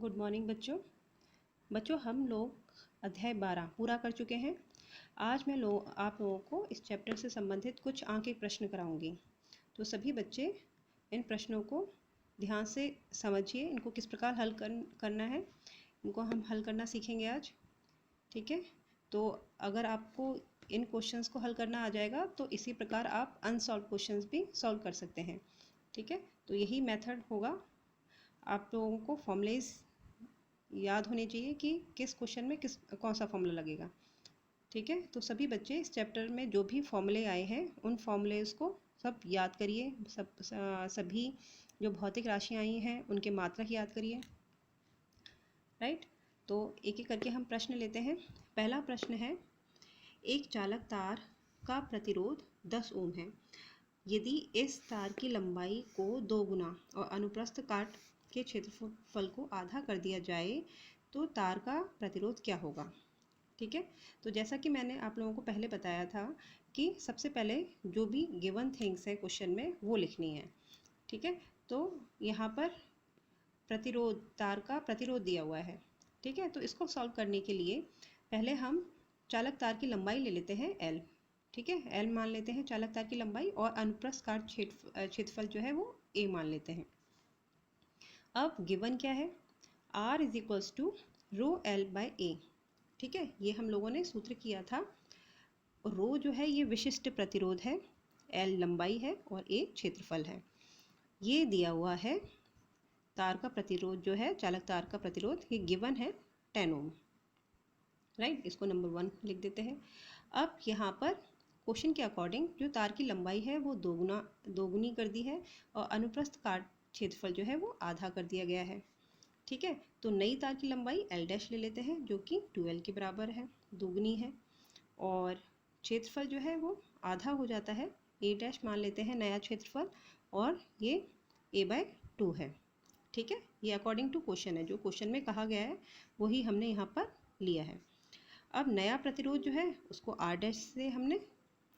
Good morning बच्चों हम लोग अध्याय 12 पूरा कर चुके हैं। आज मैं आप लोगों को इस चैप्टर से संबंधित कुछ आंकिक प्रश्न कराऊंगी। तो सभी बच्चे इन प्रश्नों को ध्यान से समझिए, इनको किस प्रकार हल करना है, इनको हम हल करना सीखेंगे आज। ठीक है, तो अगर आपको इन क्वेश्चंस को हल करना आ जाएगा तो इसी प्रकार आप अनसॉल्व क्वेश्चंस भी सॉल्व कर सकते हैं। ठीक है, तो यही मेथड होगा। आप लोगों को फॉर्मूलेज याद होने चाहिए कि किस क्वेश्चन में कौन सा फॉर्मूला लगेगा। ठीक है, तो सभी बच्चे इस चैप्टर में जो भी फॉर्मूले आए हैं उन फॉर्मूलेज को सब याद करिए। सभी जो भौतिक राशियाँ आई हैं उनके मात्रक याद करिए। राइट, तो एक एक करके हम प्रश्न लेते हैं। पहला प्रश्न है, एक चालक तार का प्रतिरोध 10 ओम है। यदि इस तार की लंबाई को 2 गुना और अनुप्रस्थ काट के क्षेत्रफल को आधा कर दिया जाए तो तार का प्रतिरोध क्या होगा। ठीक है, तो जैसा कि मैंने आप लोगों को पहले बताया था कि सबसे पहले जो भी गिवन थिंग्स है क्वेश्चन में वो लिखनी है। ठीक है, तो यहाँ पर प्रतिरोध, तार का प्रतिरोध दिया हुआ है। ठीक है, तो इसको सॉल्व करने के लिए पहले हम चालक तार की लंबाई ले लेते हैं L। ठीक है, L मान लेते हैं चालक तार की लंबाई, और अनुप्रस्थ काट क्षेत्रफल जो है वो A मान लेते हैं। अब गिवन क्या है, R is equals to rho L by A। ठीक है, ये हम लोगों ने सूत्र किया था। रो जो है ये विशिष्ट प्रतिरोध है, L लंबाई है और A क्षेत्रफल है। ये दिया हुआ है तार का प्रतिरोध जो है, चालक तार का प्रतिरोध, ये गिवन है 10 ओम। राइट, इसको नंबर 1 लिख देते हैं। अब यहाँ पर क्वेश्चन के अकॉर्डिंग जो तार की लंबाई है वो दोगुनी कर दी है और अनुप्रस्थ काट क्षेत्रफल जो है वो आधा कर दिया गया है। ठीक है, तो नई तार की लंबाई L डैश ले लेते हैं जो कि 2L के बराबर है, दोगुनी है, और क्षेत्रफल जो है वो आधा हो जाता है, A डैश मान लेते हैं नया क्षेत्रफल, और ये A बाय 2 है। ठीक है, ये अकॉर्डिंग टू क्वेश्चन है, जो क्वेश्चन में कहा गया है वही हमने यहाँ पर लिया है। अब नया प्रतिरोध जो है उसको R डैश से हमने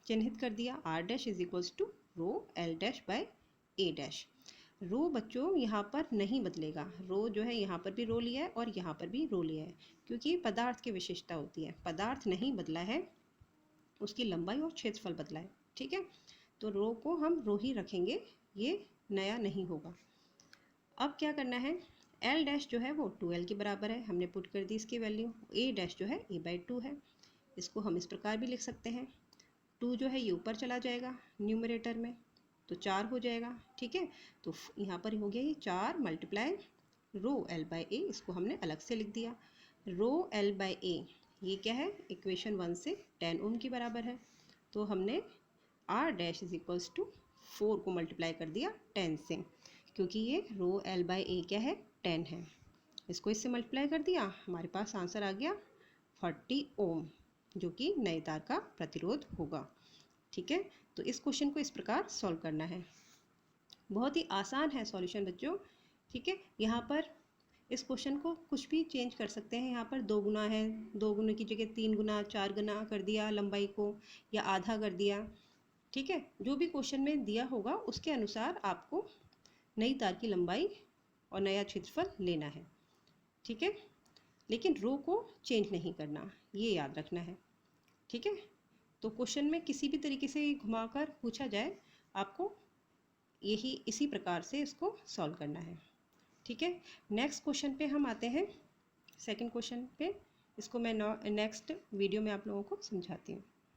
चिन्हित कर दिया। R dash is equals to rho L dash by A dash. Rho बच्चों यहाँ पर नहीं बदलेगा, रो जो है यहाँ पर भी रो लिया है और यहाँ पर भी रो लिया है, क्योंकि पदार्थ की विशेषता होती है, पदार्थ नहीं बदला है, उसकी लंबाई और क्षेत्रफल बदला है। ठीक है, तो रो को हम रो ही रखेंगे, ये नया नहीं होगा। अब क्या करना है, L डैश जो है वो 2L के बराबर है, हमने पुट कर दी इसकी वैल्यू। A डैश जो है A बाई 2 है, इसको हम इस प्रकार भी लिख सकते हैं। 2 जो है ये ऊपर चला जाएगा न्यूमरेटर में, तो 4 हो जाएगा। ठीक है, तो यहाँ पर हो गया ये 4 multiply rho L by A, इसको हमने अलग से लिख दिया। रो L बाई A ये क्या है, इक्वेशन 1 से 10 ओम के बराबर है, तो हमने R dash is equals to 4 को मल्टीप्लाई कर दिया 10 से, क्योंकि ये रो L बाई A क्या है, 10 है। इसको इससे मल्टीप्लाई कर दिया, हमारे पास आंसर आ गया 40 ओम, जो कि नए तार का प्रतिरोध होगा। ठीक है, तो इस क्वेश्चन को इस प्रकार सॉल्व करना है। बहुत ही आसान है सॉल्यूशन बच्चों। ठीक है, यहाँ पर इस क्वेश्चन को कुछ भी चेंज कर सकते हैं। यहाँ पर 2 गुना है, 2 गुना की जगह 3 गुना 4 गुना कर दिया लंबाई को, या आधा कर दिया। ठीक है, जो भी क्वेश्चन में दिया होगा उसके अनुसार आपको नई तार की लंबाई और नया क्षेत्रफल लेना है। ठीक है, लेकिन रो को चेंज नहीं करना, ये याद रखना है। ठीक है, तो क्वेश्चन में किसी भी तरीके से घुमाकर पूछा जाए, आपको यही इसी प्रकार से इसको सॉल्व करना है। ठीक है, नेक्स्ट क्वेश्चन पे हम आते हैं, सेकंड क्वेश्चन पे। इसको मैं नेक्स्ट वीडियो में आप लोगों को समझाती हूँ।